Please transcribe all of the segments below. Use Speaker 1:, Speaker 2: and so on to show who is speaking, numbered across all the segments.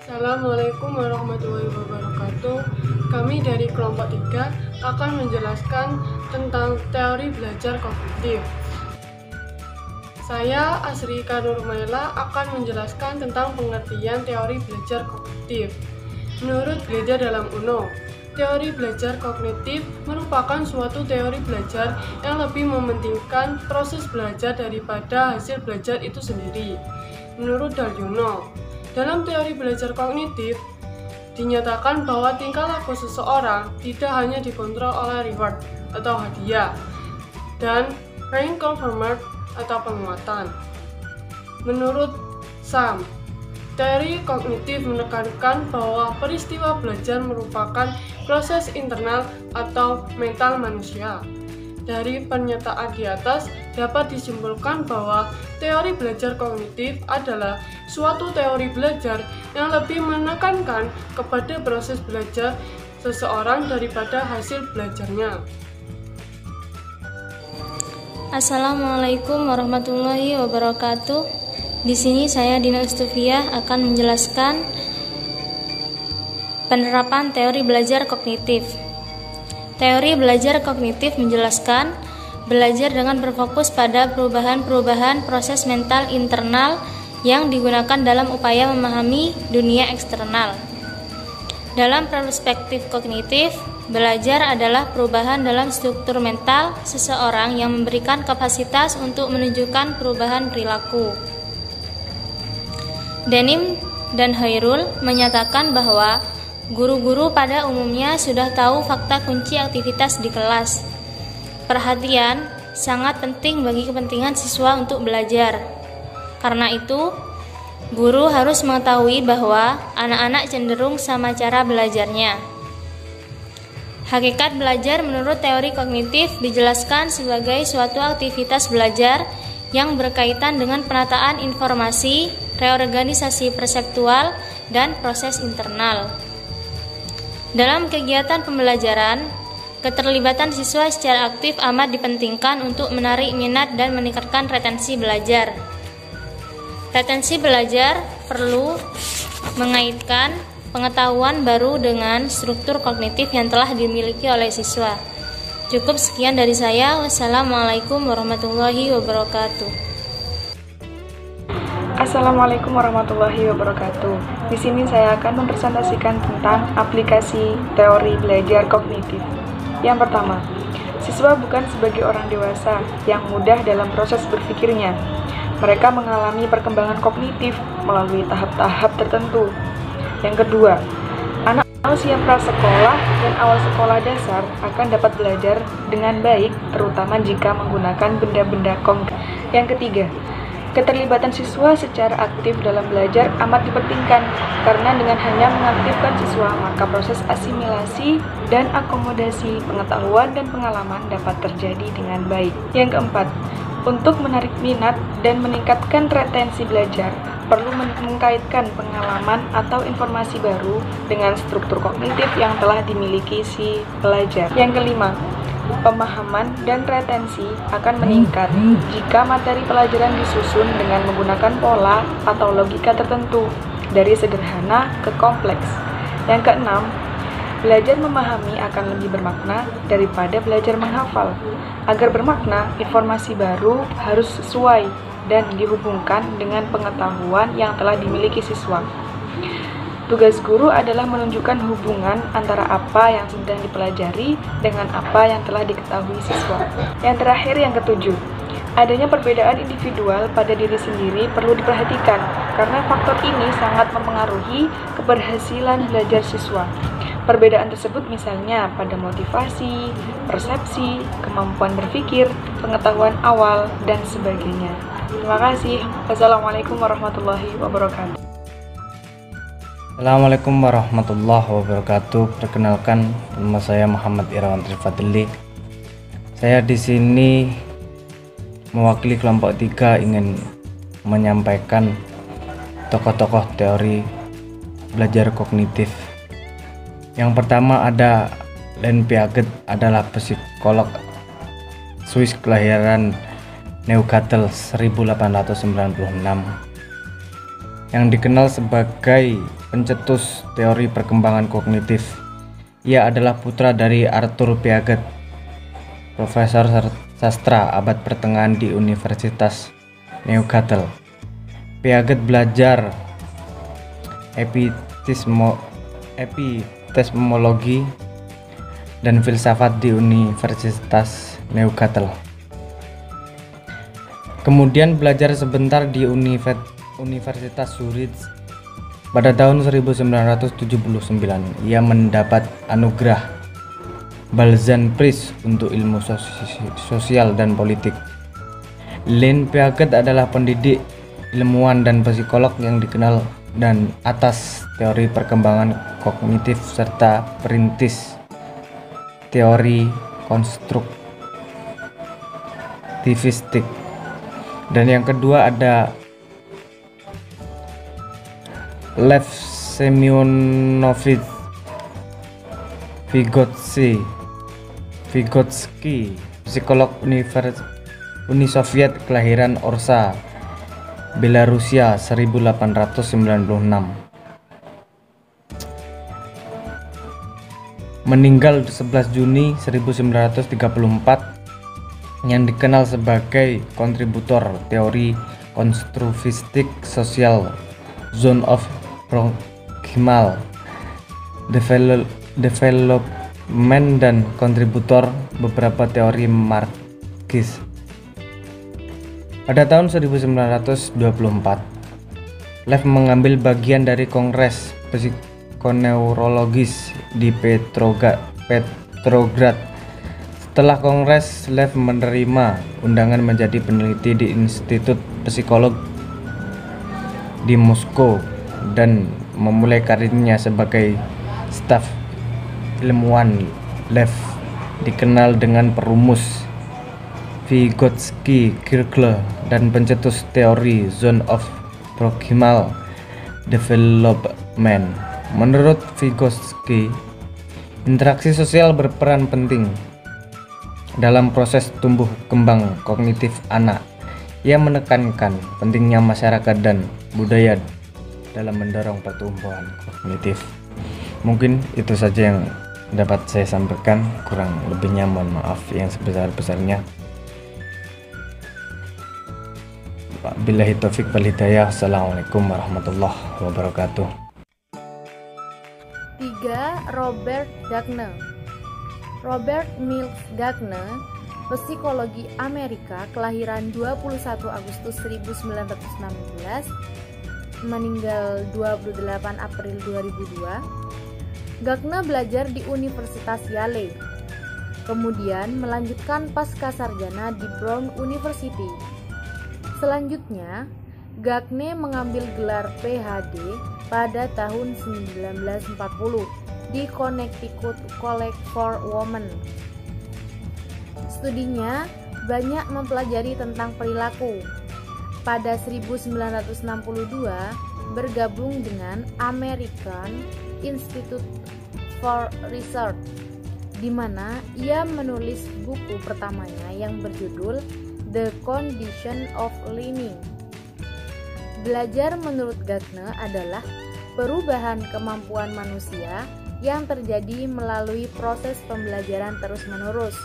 Speaker 1: Assalamualaikum warahmatullahi wabarakatuh. Kami dari kelompok 3 akan menjelaskan tentang teori belajar kognitif. Saya, Asrika Nurmaila, akan menjelaskan tentang pengertian teori belajar kognitif. Menurut Belajar dalam UNO, teori belajar kognitif merupakan suatu teori belajar yang lebih mementingkan proses belajar daripada hasil belajar itu sendiri. Menurut Dalyono, dalam teori belajar kognitif, dinyatakan bahwa tingkah laku seseorang tidak hanya dikontrol oleh reward atau hadiah dan reinforcement atau penguatan. Menurut Sam, teori kognitif menekankan bahwa peristiwa belajar merupakan proses internal atau mental manusia. Dari pernyataan di atas dapat disimpulkan bahwa teori belajar kognitif adalah suatu teori belajar yang lebih menekankan kepada proses belajar seseorang daripada hasil belajarnya.
Speaker 2: Assalamualaikum warahmatullahi wabarakatuh. Di sini saya Dina Ustufiah akan menjelaskan penerapan teori belajar kognitif. Teori belajar kognitif menjelaskan belajar dengan berfokus pada perubahan-perubahan proses mental internal yang digunakan dalam upaya memahami dunia eksternal. Dalam perspektif kognitif, belajar adalah perubahan dalam struktur mental seseorang yang memberikan kapasitas untuk menunjukkan perubahan perilaku. Denim dan Hairul menyatakan bahwa guru-guru pada umumnya sudah tahu fakta kunci aktivitas di kelas. Perhatian sangat penting bagi kepentingan siswa untuk belajar. Karena itu, guru harus mengetahui bahwa anak-anak cenderung sama cara belajarnya. Hakikat belajar menurut teori kognitif dijelaskan sebagai suatu aktivitas belajar yang berkaitan dengan penataan informasi, reorganisasi perseptual, dan proses internal. Dalam kegiatan pembelajaran, keterlibatan siswa secara aktif amat dipentingkan untuk menarik minat dan meningkatkan retensi belajar. Retensi belajar perlu mengaitkan pengetahuan baru dengan struktur kognitif yang telah dimiliki oleh siswa. Cukup sekian dari saya. Wassalamualaikum warahmatullahi wabarakatuh.
Speaker 3: Assalamualaikum warahmatullahi wabarakatuh. Di sini saya akan mempresentasikan tentang aplikasi teori belajar kognitif. Yang pertama, siswa bukan sebagai orang dewasa yang mudah dalam proses berpikirnya. Mereka mengalami perkembangan kognitif melalui tahap-tahap tertentu. Yang kedua, anak usia prasekolah dan awal sekolah dasar akan dapat belajar dengan baik, terutama jika menggunakan benda-benda konkret. Yang ketiga, keterlibatan siswa secara aktif dalam belajar amat dipentingkan karena dengan hanya mengaktifkan siswa maka proses asimilasi dan akomodasi pengetahuan dan pengalaman dapat terjadi dengan baik. Yang keempat, untuk menarik minat dan meningkatkan retensi belajar perlu mengkaitkan pengalaman atau informasi baru dengan struktur kognitif yang telah dimiliki si pelajar. Yang kelima, pemahaman dan retensi akan meningkat jika materi pelajaran disusun dengan menggunakan pola atau logika tertentu dari sederhana ke kompleks. Yang keenam, belajar memahami akan lebih bermakna daripada belajar menghafal. Agar bermakna, informasi baru harus sesuai dan dihubungkan dengan pengetahuan yang telah dimiliki siswa. Tugas guru adalah menunjukkan hubungan antara apa yang sedang dipelajari dengan apa yang telah diketahui siswa. Yang terakhir, yang ketujuh, adanya perbedaan individual pada diri sendiri perlu diperhatikan karena faktor ini sangat mempengaruhi keberhasilan belajar siswa. Perbedaan tersebut misalnya pada motivasi, persepsi, kemampuan berpikir, pengetahuan awal, dan sebagainya. Terima kasih. Wassalamualaikum warahmatullahi wabarakatuh.
Speaker 4: Assalamualaikum warahmatullahi wabarakatuh. Perkenalkan, nama saya Muhammad Irawan Trifadli. Saya di sini mewakili kelompok 3 ingin menyampaikan tokoh-tokoh teori belajar kognitif. Yang pertama ada Len Piaget, adalah psikolog Swiss kelahiran Neuchâtel 1896. yang dikenal sebagai pencetus teori perkembangan kognitif. Ia adalah putra dari Arthur Piaget, profesor sastra abad pertengahan di Universitas Newcastle. Piaget belajar epistemologi dan filsafat di Universitas Newcastle. Kemudian belajar sebentar di Universitas Zurich. Pada tahun 1979, ia mendapat anugerah Balzan Prize untuk ilmu sosial dan politik. Len Piaget adalah pendidik, ilmuwan, dan psikolog yang dikenal dan atas teori perkembangan kognitif serta perintis teori konstruktivistik. Dan yang kedua ada Lev Semyonovich Vygotsky, psikolog Uni Soviet kelahiran Orsa, Belarusia 1896. Meninggal 11 Juni 1934, yang dikenal sebagai kontributor teori konstruktivistik sosial, zone of proximal development, dan kontributor beberapa teori Marxis. Pada tahun 1924, Lev mengambil bagian dari Kongres Psikoneurologis di Petrograd. Setelah Kongres, Lev menerima undangan menjadi peneliti di Institut Psikolog di Moskow dan memulai karirnya sebagai staf ilmuwan. Lev dikenal dengan perumus Vygotsky-Kirchler dan pencetus teori zone of proximal development. Menurut Vygotsky, interaksi sosial berperan penting dalam proses tumbuh kembang kognitif anak. Ia menekankan pentingnya masyarakat dan budaya dalam mendorong pertumbuhan kognitif. Mungkin itu saja yang dapat saya sampaikan, kurang lebihnya mohon maaf yang sebesar-besarnya. Billahi taufik wal hidayah. Assalamualaikum warahmatullahi wabarakatuh.
Speaker 2: 3. Robert Gagner. Robert Mills Gagner, psikologi Amerika, kelahiran 21 Agustus 1916, meninggal 28 April 2002. Gagner belajar di Universitas Yale, kemudian melanjutkan pascasarjana di Brown University. Selanjutnya, Gagner mengambil gelar PhD pada tahun 1940 di Connecticut College for Women. Studinya banyak mempelajari tentang perilaku. Pada 1962, bergabung dengan American Institute for Research, di mana ia menulis buku pertamanya yang berjudul The Condition of Learning. Belajar menurut Gagner adalah perubahan kemampuan manusia yang terjadi melalui proses pembelajaran terus-menerus,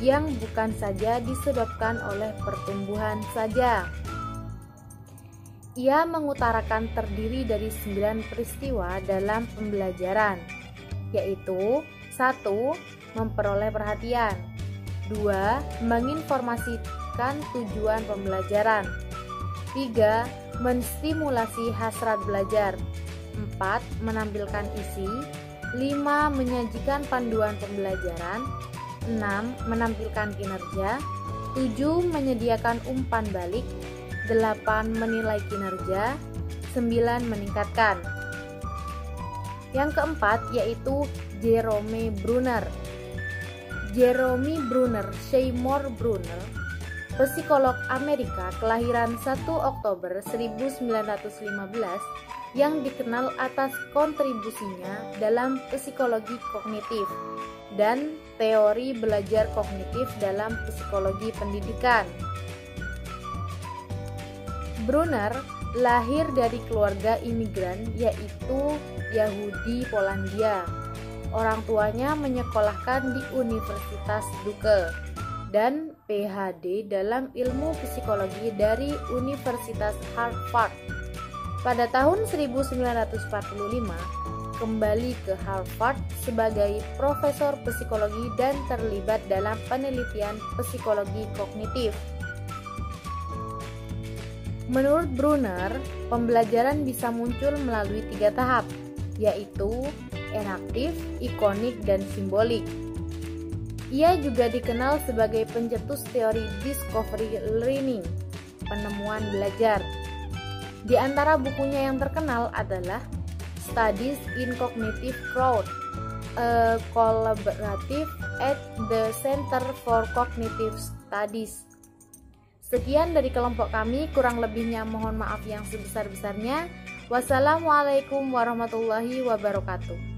Speaker 2: yang bukan saja disebabkan oleh pertumbuhan saja. Ia mengutarakan terdiri dari 9 peristiwa dalam pembelajaran, yaitu 1. Memperoleh perhatian, 2. Menginformasikan tujuan pembelajaran, 3. Menstimulasi hasrat belajar, 4. Menampilkan isi, 5. Menyajikan panduan pembelajaran, 6. Menampilkan kinerja, 7. Menyediakan umpan balik, 8. Menilai kinerja, 9. Meningkatkan. Yang keempat yaitu Jerome Bruner. Jerome Bruner Seymour Brunner, psikolog Amerika, kelahiran 1 Oktober 1915, yang dikenal atas kontribusinya dalam psikologi kognitif dan teori belajar kognitif dalam psikologi pendidikan. Brunner
Speaker 5: lahir dari keluarga imigran yaitu Yahudi Polandia. Orang tuanya menyekolahkan di Universitas Duke dan PhD dalam ilmu psikologi dari Universitas Harvard. Pada tahun 1945, kembali ke Harvard sebagai profesor psikologi dan terlibat dalam penelitian psikologi kognitif. Menurut Brunner, pembelajaran bisa muncul melalui 3 tahap, yaitu enaktif, ikonik, dan simbolik. Ia juga dikenal sebagai pencetus teori discovery learning, penemuan belajar. Di antara bukunya yang terkenal adalah Studies in Cognitive Growth, a collaborative at the Center for Cognitive Studies. Sekian dari kelompok kami, kurang lebihnya mohon maaf yang sebesar-besarnya. Wassalamualaikum warahmatullahi wabarakatuh.